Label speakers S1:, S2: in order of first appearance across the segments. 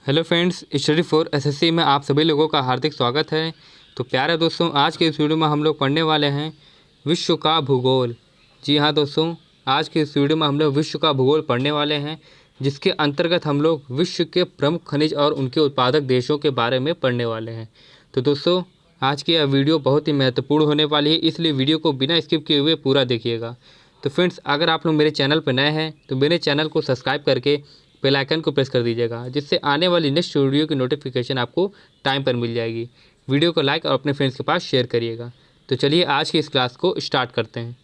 S1: Hello friends, study for SSC में आप सभी लोगों का हार्दिक स्वागत है। तो प्यारे दोस्तों, आज के इस वीडियो में हम लोग पढ़ने वाले हैं विश्व का भूगोल। जी हाँ दोस्तों, आज के इस वीडियो में हम लोग विश्व का भूगोल पढ़ने वाले हैं, जिसके अंतर्गत हम लोग विश्व के प्रमुख खनिज और उनके उत्पादक देशों के बारे में पढ़ने वाले हैं। तो दोस्तों, आज की यह वीडियो बहुत ही महत्वपूर्ण होने वाली है, इसलिए वीडियो को बिना स्किप किए हुए पूरा देखिएगा। तो फ्रेंड्स, अगर आप लोग मेरे चैनल पर नए हैं तो मेरे चैनल को सब्सक्राइब करके बेल आइकन को प्रेस कर दीजिएगा, जिससे आने वाली नेक्स्ट वीडियो की नोटिफिकेशन आपको टाइम पर मिल जाएगी। वीडियो को लाइक और अपने फ्रेंड्स के पास शेयर करिएगा। तो चलिए आज की इस क्लास को स्टार्ट करते हैं।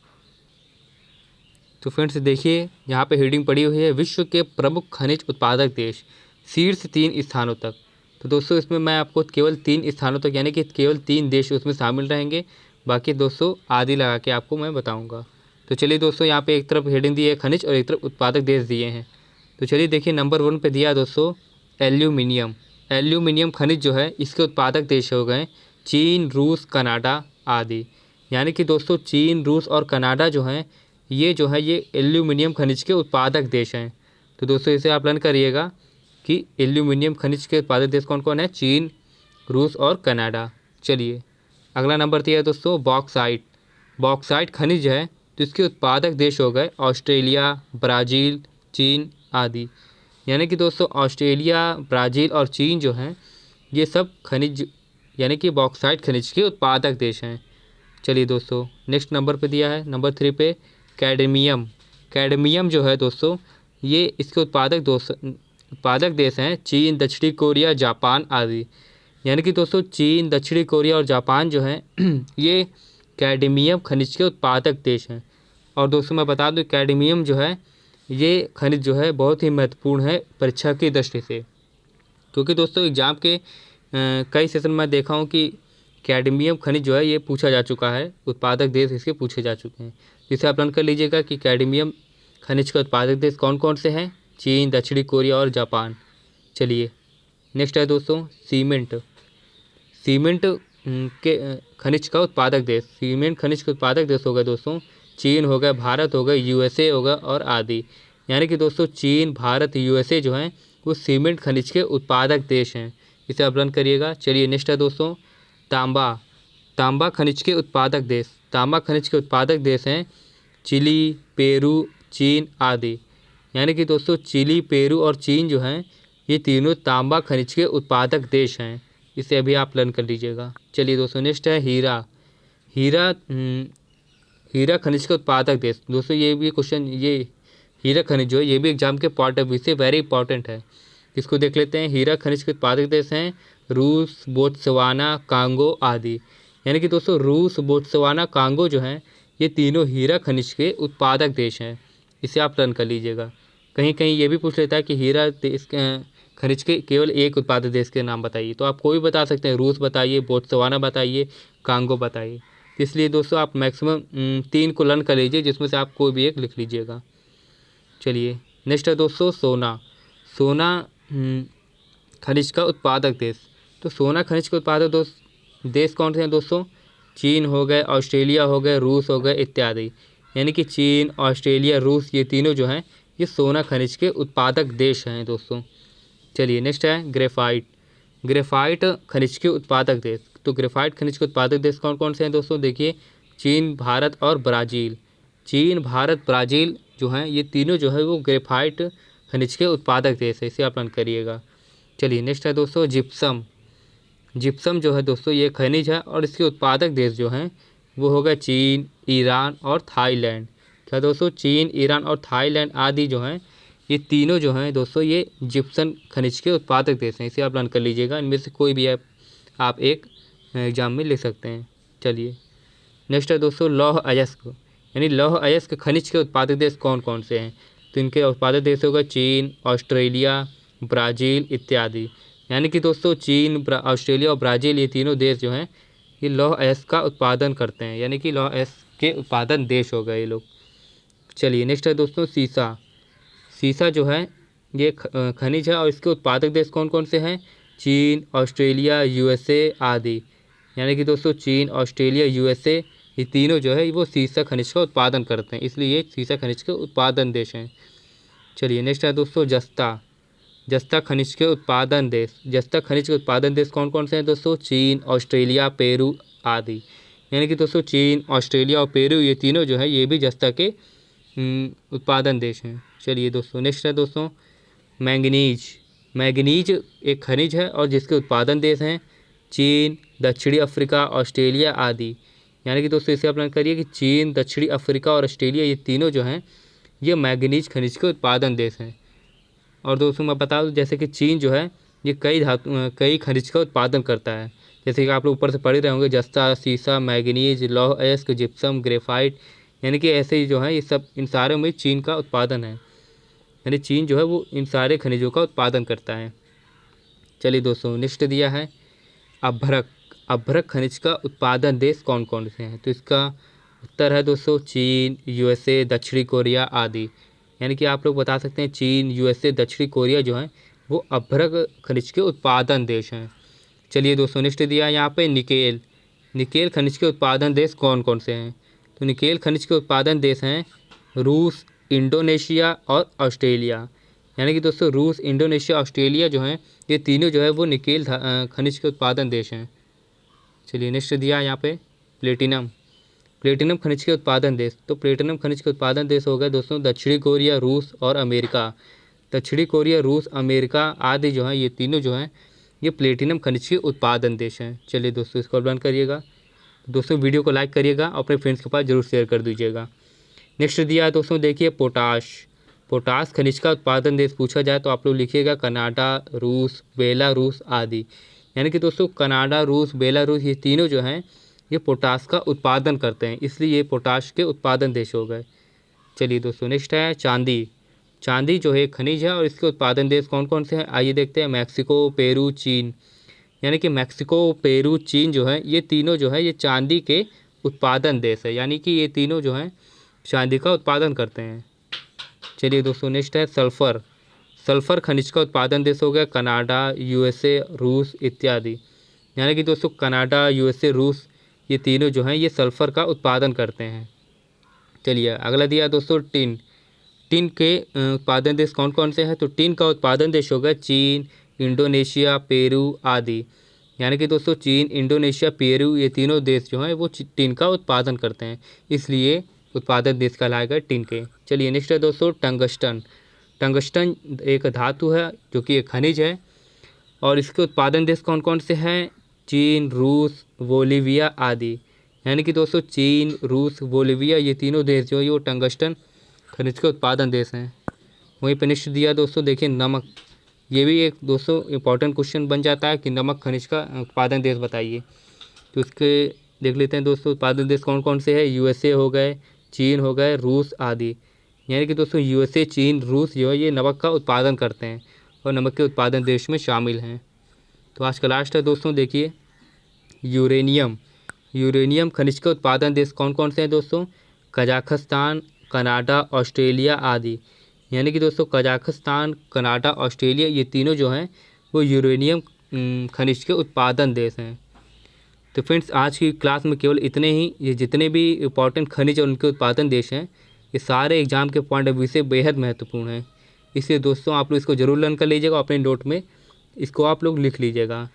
S1: तो फ्रेंड्स देखिए, यहाँ पे हेडिंग पड़ी हुई है विश्व के प्रमुख खनिज उत्पादक देश शीर्ष 3 स्थानों तक। तो दोस्तों, इसमें मैं आपको केवल 3 स्थानों तक यानी कि केवल 3 देश उसमें शामिल रहेंगे। बाकी दोस्तों आदि लगा के आपको मैं बताऊँगा। तो चलिए दोस्तों, यहाँ पर एक तरफ हेडिंग दी है खनिज और एक तरफ उत्पादक देश दिए हैं। तो चलिए देखिए, नंबर 1 पे दिया दोस्तों एल्यूमिनियम। एल्यूमिनियम खनिज जो है इसके उत्पादक देश हो गए चीन, रूस, कनाडा आदि। यानी कि दोस्तों चीन, रूस और कनाडा जो हैं ये एल्यूमिनियम खनिज के उत्पादक देश हैं। तो दोस्तों इसे आप लर्न करिएगा कि एल्यूमिनियम खनिज के उत्पादक देश कौन कौन है, चीन, रूस और कनाडा। चलिए अगला नंबर दिया है दोस्तों बॉक्साइट। बॉक्साइट खनिज है तो इसके उत्पादक देश हो गए ऑस्ट्रेलिया, ब्राज़ील, चीन आदि। यानी कि दोस्तों ऑस्ट्रेलिया, ब्राज़ील और चीन जो हैं ये सब खनिज यानी कि बॉक्साइट खनिज के उत्पादक देश हैं। चलिए दोस्तों नेक्स्ट नंबर पे दिया है नंबर 3 पे कैडमियम। कैडमियम जो है दोस्तों ये इसके उत्पादक देश हैं चीन, दक्षिणी कोरिया, जापान आदि। यानी कि दोस्तों चीन, दक्षिणी कोरिया और जापान जो हैं ये कैडमियम खनिज के उत्पादक देश हैं। और दोस्तों मैं बता दूं कैडमियम जो है ये खनिज जो है बहुत ही महत्वपूर्ण है परीक्षा की दृष्टि से, क्योंकि दोस्तों एग्जाम के कई सेशन में देखा हूँ कि कैडमियम खनिज जो है ये पूछा जा चुका है, उत्पादक देश इसके पूछे जा चुके हैं। जिसे आप लर्न कर लीजिएगा कि कैडमियम खनिज के उत्पादक देश कौन कौन से हैं, चीन, दक्षिणी कोरिया और जापान। चलिए नेक्स्ट है दोस्तों सीमेंट। सीमेंट के खनिज का उत्पादक देश, सीमेंट खनिज के उत्पादक देश हो गए दोस्तों चीन हो गया, भारत हो गए, यूएसए होगा और आदि। यानी कि दोस्तों चीन, भारत, यूएसए जो हैं वो सीमेंट खनिज के उत्पादक देश हैं। इसे आप लर्न करिएगा। चलिए नेक्स्ट है दोस्तों तांबा। तांबा खनिज के उत्पादक देश, तांबा खनिज के उत्पादक देश हैं चिली, पेरू, चीन आदि। यानी कि दोस्तों चिली, पेरू और चीन जो हैं ये तीनों तांबा खनिज के उत्पादक देश हैं। इसे अभी आप लर्न कर लीजिएगा। चलिए दोस्तों नेक्स्ट है हीरा। हीरा हीरा खनिज के उत्पादक देश। दोस्तों ये भी क्वेश्चन, ये हीरा खनिज जो है ये भी एग्जाम के पॉइंट ऑफ व्यू से वेरी इंपॉर्टेंट है। इसको देख लेते हैं। हीरा खनिज के उत्पादक देश हैं रूस, बोत्सवाना, कांगो आदि। यानी कि दोस्तों रूस, बोत्सवाना, कांगो जो हैं ये तीनों हीरा खनिज के उत्पादक देश हैं। इसे आप लर्न कर लीजिएगा। कहीं कहीं ये भी पूछ लेता है कि हीरा देश खनिज के केवल एक उत्पादक देश के नाम बताइए, तो आप कोई भी बता सकते हैं, रूस बताइए, बोत्सवाना बताइए, कांगो बताइए। इसलिए दोस्तों आप मैक्सिमम 3 को लर्न कर लीजिए, जिसमें से आप कोई भी एक लिख लीजिएगा। चलिए नेक्स्ट है दोस्तों सोना। सोना खनिज का उत्पादक देश। तो सोना खनिज के उत्पादक देश कौन से हैं दोस्तों, चीन हो गए, ऑस्ट्रेलिया हो गए, रूस हो गए इत्यादि। यानी कि चीन, ऑस्ट्रेलिया, रूस ये तीनों जो हैं ये सोना खनिज के उत्पादक देश हैं दोस्तों। चलिए नेक्स्ट है ग्रेफाइट। ग्रेफाइट खनिज के उत्पादक देश। तो ग्रेफाइट खनिज के उत्पादक देश कौन कौन से हैं दोस्तों, देखिए चीन, भारत और ब्राज़ील। चीन, भारत, ब्राज़ील जो हैं ये तीनों जो है वो ग्रेफाइट खनिज के उत्पादक देश है। इसे आप लर्न करिएगा। चलिए नेक्स्ट है दोस्तों जिप्सम। जिप्सम जो है दोस्तों ये खनिज है और इसके उत्पादक देश जो हैं वो हो गए चीन, ईरान और थाईलैंड। क्या दोस्तों, चीन, ईरान और थाईलैंड आदि जो हैं ये तीनों जो हैं दोस्तों ये जिप्सम खनिज के उत्पादक देश हैं। इसे आप लर्न कर लीजिएगा। इनमें से कोई भी आप एक एग्जाम में ले सकते हैं। चलिए नेक्स्ट है दोस्तों लौह अयस्क। यानी लौह अयस्क खनिज के उत्पादक देश कौन कौन से हैं, तो इनके उत्पादक देश होगा चीन, ऑस्ट्रेलिया, ब्राज़ील इत्यादि। यानी कि दोस्तों चीन, ऑस्ट्रेलिया और ब्राज़ील ये तीनों देश जो हैं ये लौह अयस्क का उत्पादन करते हैं, यानी कि लौह अयस्क के उत्पादन देश हो गए ये लोग। चलिए नेक्स्ट है दोस्तों सीसा। सीसा जो है ये खनिज है और इसके उत्पादक देश कौन कौन से हैं, चीन, ऑस्ट्रेलिया, यूएसए आदि। यानी कि दोस्तों चीन, ऑस्ट्रेलिया, यूएसए ये तीनों जो है वो सीसा खनिज का उत्पादन करते हैं, इसलिए ये सीसा खनिज के उत्पादन देश हैं। चलिए नेक्स्ट है दोस्तों जस्ता। जस्ता खनिज के उत्पादन देश, जस्ता खनिज के उत्पादन देश कौन कौन से हैं दोस्तों? चीन, ऑस्ट्रेलिया, पेरू आदि। यानी कि दोस्तों चीन, ऑस्ट्रेलिया और पेरू ये तीनों जो है ये भी जस्ता के उत्पादन देश हैं। चलिए दोस्तों नेक्स्ट है दोस्तों मैंगनीज। मैंगनीज एक खनिज है और जिसके उत्पादन देश हैं चीन, दक्षिणी अफ्रीका, ऑस्ट्रेलिया आदि। यानी कि दोस्तों इसे अपना करिए कि चीन, दक्षिणी अफ्रीका और ऑस्ट्रेलिया ये तीनों जो हैं ये मैंगनीज खनिज के उत्पादन देश हैं। और दोस्तों मैं बता दूं जैसे कि चीन जो है ये कई खनिज का उत्पादन करता है। जैसे कि आप लोग ऊपर से पढ़ ही रहे होंगे जस्ता, सीसा, मैंगनीज, लौह अयस्क, जिप्सम, ग्रेफाइट। यानी कि ऐसे ही जो है ये सब इन सारे में चीन का उत्पादन है। यानी चीन जो है वो इन सारे खनिजों का उत्पादन करता है। चलिए दोस्तों नेक्स्ट दिया है अभ्रक। अभ्रक खनिज का उत्पादन देश कौन कौन से हैं? तो इसका उत्तर है दोस्तों चीन, यूएसए, दक्षिणी कोरिया आदि। यानी कि आप लोग बता सकते हैं चीन, यूएसए, दक्षिणी कोरिया जो है वो अभ्रक खनिज के उत्पादन देश हैं। चलिए दोस्तों नेक्स्ट दिया है यहाँ पे निकेल। निकेल खनिज के उत्पादन देश कौन कौन से हैं? तो निकेल खनिज के उत्पादन देश हैं रूस, इंडोनेशिया और ऑस्ट्रेलिया। यानी कि दोस्तों रूस, इंडोनेशिया, ऑस्ट्रेलिया जो हैं ये तीनों जो है वो निकेल खनिज के उत्पादन देश हैं। चलिए नेक्स्ट दिया है यहाँ पे प्लेटिनम। प्लेटिनम खनिज के उत्पादन देश, तो प्लेटिनम खनिज के उत्पादन देश हो गए दोस्तों दक्षिणी कोरिया, रूस और अमेरिका। दक्षिणी कोरिया, रूस, अमेरिका आदि जो हैं ये तीनों जो हैं ये प्लेटिनम खनिज के उत्पादन देश हैं। चलिए दोस्तों इसको बंद करिएगा। दोस्तों वीडियो को लाइक करिएगा और अपने फ्रेंड्स के पास जरूर शेयर कर दीजिएगा। नेक्स्ट दिया है दोस्तों देखिए पोटाश। पोटाश खनिज का उत्पादन देश पूछा जाए तो आप लोग लिखिएगा कनाडा, रूस, बेलारूस आदि। यानी कि दोस्तों कनाडा, रूस, बेलारूस ये तीनों जो हैं ये पोटाश का उत्पादन करते हैं, इसलिए ये पोटाश के उत्पादन देश हो गए। चलिए दोस्तों नेक्स्ट है चांदी। चांदी जो है एक खनिज है और इसके उत्पादन देश कौन कौन से हैं आइए देखते हैं मैक्सिको, पेरू, चीन। यानी कि मैक्सिको, पेरू, चीन जो है ये तीनों जो है ये चांदी के उत्पादन देश है। यानी कि ये तीनों जो हैं चांदी का उत्पादन करते हैं। चलिए दोस्तों नेक्स्ट है सल्फ़र। सल्फ़र खनिज का उत्पादन देश हो गया कनाडा, यूएसए, रूस इत्यादि। यानी कि दोस्तों कनाडा, यूएसए, रूस ये तीनों जो हैं ये सल्फ़र का उत्पादन करते हैं। चलिए अगला दिया दोस्तों टिन। टिन के उत्पादन देश कौन कौन से हैं? तो टिन का उत्पादन देश हो गया चीन, इंडोनेशिया, पेरू आदि। यानी कि दोस्तों चीन, इंडोनेशिया, पेरू ये तीनों देश जो हैं वो टिन का उत्पादन करते हैं, इसलिए उत्पादन देश कहलाएगा टिन के। चलिए नेक्स्ट है दोस्तों टंगस्टन। टंगस्टन एक धातु है जो कि एक खनिज है और इसके उत्पादन देश कौन कौन से हैं? चीन, रूस, बोलीविया आदि। यानी कि दोस्तों चीन, रूस, बोलीविया ये तीनों देश जो है वो टंगस्टन खनिज के उत्पादन देश हैं। वहीं पर नेक्स्ट दिया दोस्तों देखिए नमक। ये भी एक दोस्तों इंपॉर्टेंट क्वेश्चन बन जाता है कि नमक खनिज का उत्पादन देश बताइए। तो इसके देख लेते हैं दोस्तों उत्पादन देश कौन कौन से हैं। यूएसए हो गए, चीन हो गए, रूस आदि। यानी कि दोस्तों यूएसए, चीन, रूस जो है ये नमक का उत्पादन करते हैं और नमक के उत्पादन देश में शामिल हैं। तो आज का लास्ट है दोस्तों देखिए यूरेनियम। यूरेनियम खनिज के उत्पादन देश कौन कौन से हैं दोस्तों? कजाकिस्तान, कनाडा, ऑस्ट्रेलिया आदि। यानी कि दोस्तों कजाकिस्तान, कनाडा, ऑस्ट्रेलिया ये तीनों जो हैं वो यूरेनियम खनिज के उत्पादन देश हैं। तो फ्रेंड्स आज की क्लास में केवल इतने ही। ये जितने भी इंपॉर्टेंट खनिज और उनके उत्पादन देश हैं ये सारे एग्जाम के पॉइंट ऑफ व्यू से बेहद महत्वपूर्ण हैं, इसलिए दोस्तों आप लोग इसको ज़रूर लर्न कर लीजिएगा, अपने नोट में इसको आप लोग लिख लीजिएगा।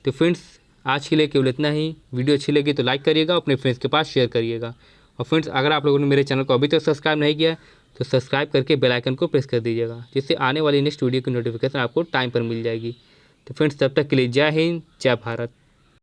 S1: तो फ्रेंड्स आज के लिए केवल इतना ही। वीडियो अच्छी लगी तो लाइक करिएगा, अपने फ्रेंड्स के पास शेयर करिएगा। और फ्रेंड्स अगर आप लोगों ने मेरे चैनल को अभी तक सब्सक्राइब नहीं किया तो सब्सक्राइब करके बेल आइकन को प्रेस कर दीजिएगा, जिससे आने वाली नेक्स्ट वीडियो की नोटिफिकेशन आपको टाइम पर मिल जाएगी। तो फ्रेंड्स तब तक के लिए जय हिंद, जय भारत।